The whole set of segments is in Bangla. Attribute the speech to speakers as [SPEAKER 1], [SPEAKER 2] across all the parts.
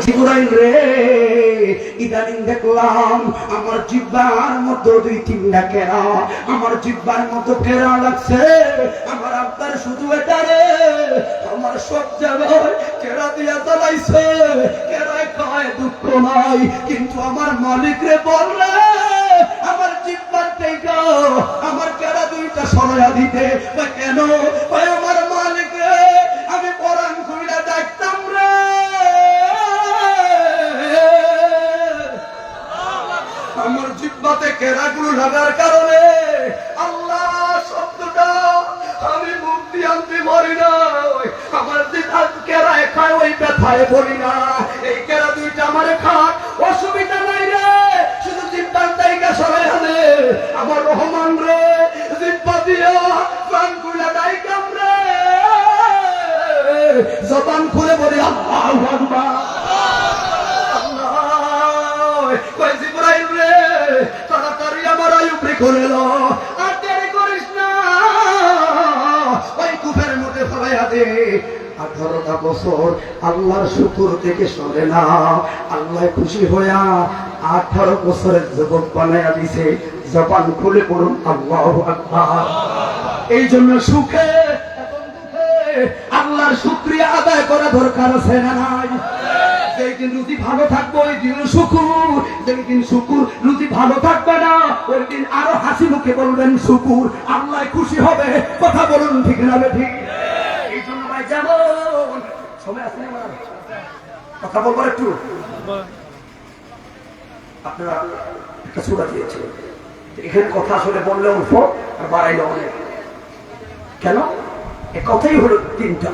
[SPEAKER 1] জিবরাইল রে, ইদানিং দেখলাম আমার জিহ্বার মধ্যে দুই তিনটা কেরা, আমার জিহ্বার মতো কেরা লাগছে। আমার আব্বার শুধু এটা রে, আমার সব জায়গায় কেরা দিয়া চালাইছে, কেরায় খায় দুঃখ নাই, কিন্তু আমার মালিক রে বললে আমার জিহ্বার থেকে আমার কেরা দুইটা সরাইয়া দিতে। কেন? আমার মালিক রে, আমি কোরআন খুইলা ডাকতাম রে, আমার জিহ্বাতে কেরাগুলো লাগার কারণে আল্লাহ শব্দটা আমি মুখ দিয়ে আনতে পারি না। আমার যেটা কেরায় খায় ওই ব্যথায় বলি না, এই কেরা দুইটা আমার খাক অসুবিধা নাই রে, শুধু জিহ্বার জায়গা সরাই আনে। আমার রহমান রে, জিহ্বা দিয়া প্রাণ খুলে ডাইকাম রে, জবান খুলে বলি আল্লাহু আকবার। তাড়াতাড়ি আমার আয়ুবরে করে লো, আর দেরি করিস না, ওই কুফের মধ্যে ফলাইয়া দে। 18টা বছর আল্লাহর শুকুর থেকে সরে না, আল্লাহ খুশি হইয়া 18 বছরের যুবক বানাইয়া দিছে। জবান খুলে পড়ুন আল্লাহু আকবার। এই জন্য সুখে এবং দুঃখে আল্লাহর শুকরিয়া আদায় করা দরকার আছে না নাই? যেদিন রুটি ভালো থাকবে ওই দিন শুকুর, যেদিন শুকুর রুটি ভালো থাকবে না ওই দিন আরো হাসি মুখে বলবেন শুকুর, আল্লাহ খুশি হবে। কথা বলুন ঠিক না ঠিক? এই জন্য ভাই যেমন সময় আছে না, কথা বলবার একটু আপনারা একটা সূরা দিয়েছে, এখানে কথা আসলে বললে অল্প আর বাড়াইলে অনেক। কেন? এ কথাই হলো তিনটা,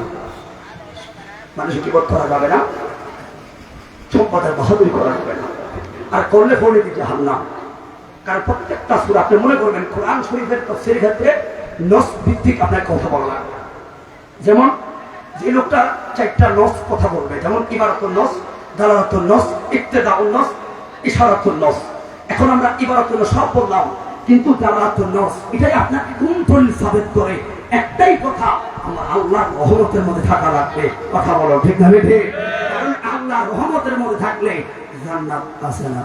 [SPEAKER 1] মানুষ কি করা যাবে না, সম্পদের বাহাদুরি করা যাবে না, আর করলে পড়ে দিতে হান্না। কারণ প্রত্যেকটা সূরা আপনি মনে করবেন কোরআন শরীফের তাফসীরের ক্ষেত্রে নস ভিত্তিক আপনার কথা বলা লাগবে। যেমন যে লোকটা 4টা নস কথা বলবে, যেমন ইবারাতুন নস, দালালাতুন নস, ইক্তেদাউন নস, ইশারাতুন নস। এখন আমরা ইবারাতুন নস সব বললাম, কিন্তু দালালাতুন নস এটাই আপনাকে কোন দলিল সাবিত করে একটাই কথা, আমার আল্লাহর রহমতের মধ্যে থাকা লাগবে। কথা বলো ঠিক না ঠিক? কারণ আল্লাহর রহমতের মধ্যে থাকলে জান্নাত আছে না?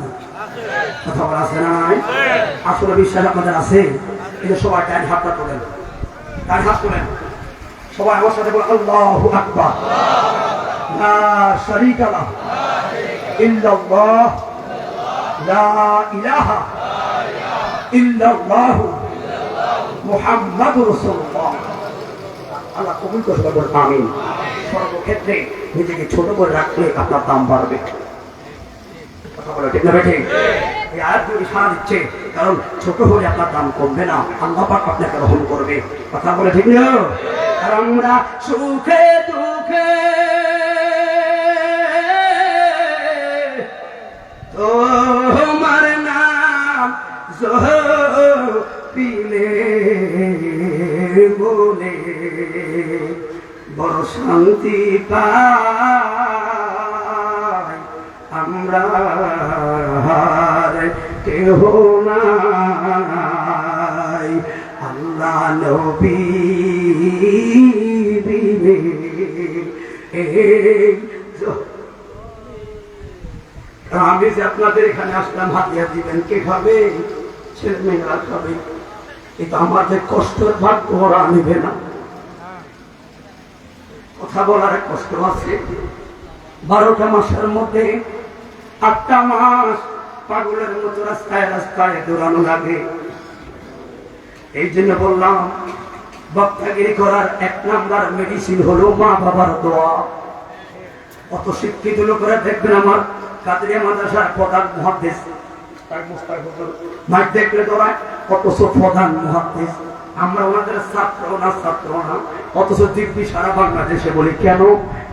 [SPEAKER 1] কথা বলা আছে না? আসলে বিশ্বাস আপনাদের আছে? এই যে সবাই ডান হাতটা তোলেন, ডান হাত তোলেন সবাই আমার সাথে বলেন আল্লাহু আকবার। লা শারীকা লাহু ইল্লাল্লাহ, লা ইলাহা ইল্লাল্লাহু মুহাম্মাদুর রাসূলুল্লাহ। আল্লাহ কবুল করে বলুন আমিন। সর্বক্ষেত্রে নিজেকে ছোট করে রাখলে আপনার দাম বাড়বে। কথা বলো ঠিক না ঠিক? এই আয়াতগুলো ইশারা দিচ্ছে, কারণ ছোট হলে আপনার দাম কমবে না, আল্লাহ পাক আপনাকে গ্রহণ করবে। কথা বলে ঠিক না? আর আমরা সুখে দুঃখে তোমার নাম জপিলে বলে বড় শান্তি পাই আমরা, কেহ নাই আল্লাহ নবী বিনে। আমি যে আপনাদের এখানে আসলাম, হাতিয়া দিবেন, কে খাবে? ছেলে মেয়েরা খাবে। এটা আমাদের কষ্টের ভাগ্য, ওরা নিবে না। কথা বলার কষ্ট আছে। 12টা মাসের মধ্যে 8টা মাস পাগলের মতো রাস্তায় রাস্তায় দৌড়ানো লাগে। এই জন্য বললাম বক্তাগিরি করার 1 নাম্বার মেডিসিন হলো মা বাবার দোয়া। অত শিক্ষিত লোকেরা দেখবেন আমার কাদরিয়া মাদ্রাসার প্রধান মুহাদ্দিস মাইক দেখলে দৌড়ায়, অথচ প্রধান মুহাদ্দিস। আমরা ওনাদের ছাত্র না, অথচ দিব্যি সারা বাংলাদেশে বলি কেন?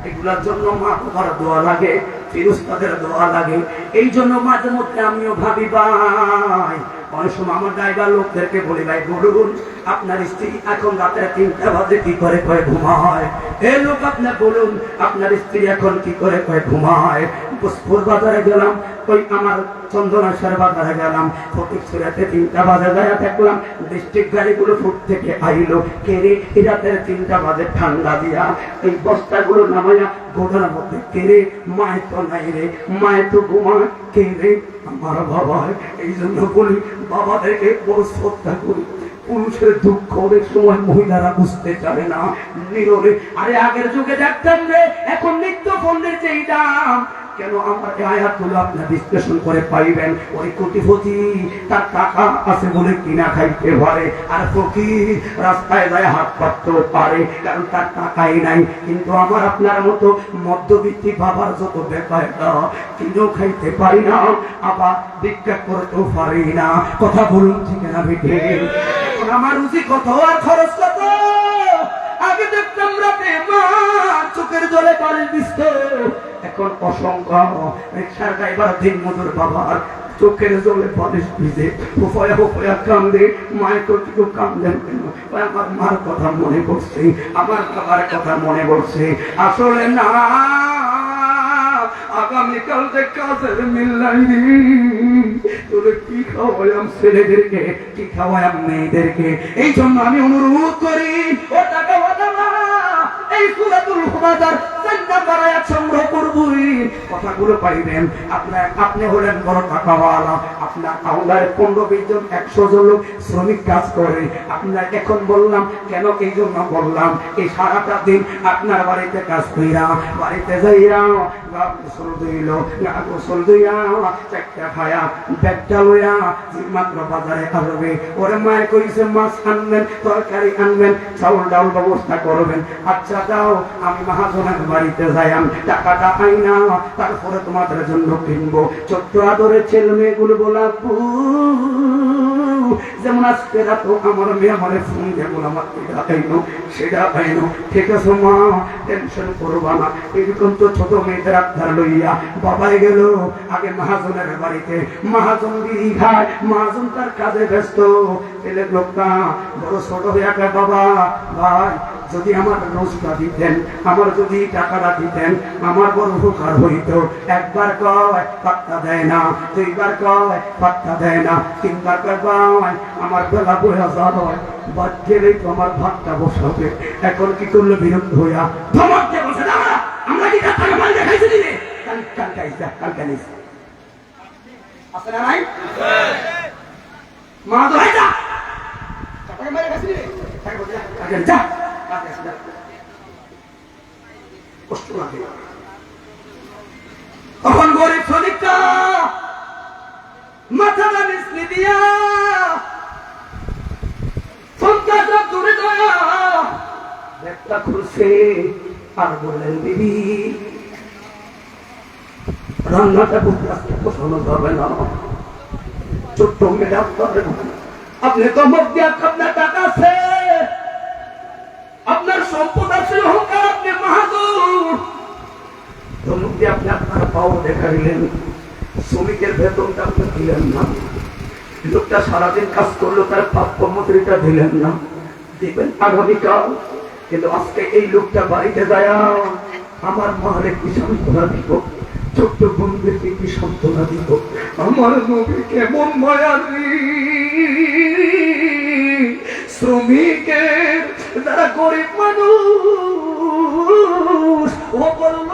[SPEAKER 1] এগুলার জন্য মা বাবার দোয়া লাগে, ফিরুস্তাদের দোয়া লাগে। এই জন্য মাঝে মধ্যে আমিও ভাবি ভাই, অনেক সময় আমার ড্রাইভার লোকদেরকে বলি ভাই বলুন আপনার স্ত্রী এখন রাতের 3টা বাজে কি করে কয়ে ঘুমায়? এই লোক আপনি বলুন আপনার স্ত্রী এখন কি করে কয়ে ঘুমায়? পুষ্পুর বাজারে গেলাম, ওই আমার চন্দনেশ্বর বাজারে গেলাম, ফটিকছড়িতে 3টা বাজে যায় দেখলাম ডিস্ট্রিক্ট গাড়িগুলো ফুট থেকে আইলো, কেড়ে রাতের 3টা বাজে ঠান্ডা দিয়া এই বস্তাগুলো নামাইয়া গোড়ার মধ্যে কেড়ে, মায় তো নাই রে, মায় তো ঘুমায়, কেড়ে আমার বাবা। এই জন্য বলি বাবাদেরকে বড় শ্রদ্ধা করি। পুরুষের দুঃখ অনেক সময় মহিলারা বুঝতে চায় না, নীরবে। আরে আগের যুগে দেখতেন রে, এখন নিত্য পণ্যের যেই দাম, কেন আমার আয়াতগুলো আপনার বিশ্লেষণ করে পাইবেন। ওই কোটিপতি তার টাকা আছে বলে কিনা খাইতে পারে, আর ফকির রাস্তায় যায় হাত পাততেও পারে, কারণ তার টাকাই নাই। কিন্তু আমার আপনার মতো মধ্যবিত্তি বাবার যত বেকায়দা, কিনেও খাইতে পারি না, আবার ভিক্ষা করতেও পারি না। কথা বলুন ঠিক না বেটে? এখন আমার রুচি কত আর খরচ কত? আগে দেখতাম রাতে মা চোখের জলে পানি দিত, এখন অসংখ্য রিক্সার ড্রাইভার দিন মজুর বাবার চোখের জলে পালিশ ভিজে হুফয়া হুফয়া কান্দে। মায়ের কতটুকু কান্দেন কেন? আমার মার কথা মনে পড়ছে, আমার বাবার কথা মনে পড়ছে। আসলে না, আগামীকাল যে কাজের মিল নাই, তোরে কি খাওয়াইম ছেলেদেরকে, কি খাওয়াইম মেয়েদেরকে। এই জন্য আমি অনুরোধ করি, ও টাকা এই সূরাতুল হুমাযার 4 নাম্বার আয়াত সংগ্রহ করবই, কথাগুলো পাইবেন। আপনি হলেন বড় টাকাওয়ালা, আপনার আওলায় 15-20 জন 100 জন লোক শ্রমিক কাজ করে। আপনার এখন বললাম কেন, এই জন্য বললাম, এই সারাটা দিন আপনার বাড়িতে কাজ কইরা, বাড়িতে যাইয়া গোসল দিল, গোসল দিয়া 4টা খায়া ব্যাগটা লইয়া মাত্র বাজারে আসবে। ওরে মায়ে কইছে মাছ আনবেন, তরকারি আনবেন, চাউল ডাউল ব্যবস্থা করবেন। আচ্ছা যাও, আমি মহাজনের বাড়িতে যাইম, টাকাটা পাই না, তারপরে তোমাদের জন্য কিনবো। ছোট্ট আদরের ছেলে মেয়েগুলো বলা, যেমন আজকে রাত আমার মেয়ে আমার ফোন যেমন আমার এটা পাইনো সেটা পাইনো। ঠিক আছে মা, টেনশন করবা না। এরকম তো ছোট মেয়েদের আবদার লইয়া বাবাই গেল আগে মহাজনের বাড়িতে, মহাজন বিড়ি খায়, মহাজন তার কাজে ব্যস্ত। ছেলে লোকটা বড় ছোট হয়ে গেল, বাবা ভাই যদি আমার রোজটা দিতেন, আমার যদি টাকাটা দিতেন, আমার বড় উপকার হইত। একবার কয় পাত্তা দেয় না, 2বার কয় পাত্তা দেয় না, 3বার কয় আমার বেলা বইয়া যায়, বাদ গেলেই তো আমার ভাতটা বসাবে। এখন কি করলো বিরক্ত হইয়া ধমক দিয়ে বসে, না আমরা কি টাকা মাল দেখাইছি দিলে কালকানিস আছে না নাই মা তো যা টাকা মাল দেখাইছি দিলে যা কষ্ট লাগে। তখন গরিব শ্রমিকটা মাথাটা মিশনি দিয়া সন্তানটা দূরে দেয়া ব্যাগটা খুলছে আর বললেন, দিদি রান্নাটা বুঝতে আসতে পছন্দ হবে না, ছোট্ট মেয়ে আপনি কমক দিয়ে আপনার টাকা আছে, আপনার সম্পদ আছে, অহংকার, আপনি মাহাদুর। ধমক দিয়ে আপনি আপনার পাও দেখাইলেন, শ্রমিকের বেতনটা আপনি দিলেন না, লোকটা সারাদিন কাজ করলো, তার প্রাপ্য মজুরিটা দিলেন না, দিবেন আগামীকাল। কিন্তু আজকে এই লোকটা বাড়িতে যায়, আমার মারে কি সান্ত্বনা দিব, ছোট্ট বন্ধুকে কি সান্ত্বনা দিব, আমার নবী কেমন মায়াবী। শ্রমিকের যারা গরিব মানুষ, ও বলল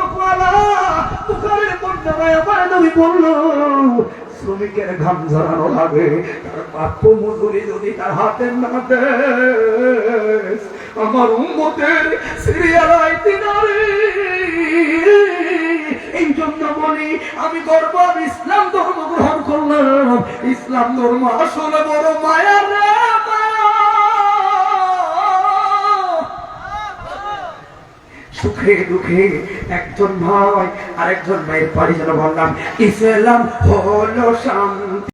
[SPEAKER 1] পুকারের বন্যায় আমার নবী বলল, শ্রমিকের ঘাম ঝরানো লাগে, তার প্রাপ্য মজুরি যদি তার হাতে না দেয়, আমার উম্মতের সিরিয়াল আইতি না রে। এই জন্য বলি আমি গর্ব ইসলাম ধর্ম গ্রহণ করলাম। ইসলাম ধর্ম আসলে বড় মায়া রে, সুখে দুঃখে একজন ভাই আরেকজন ভাইয়ের বাড়ি যেন বললাম, ইসলাম হলো শান্তি।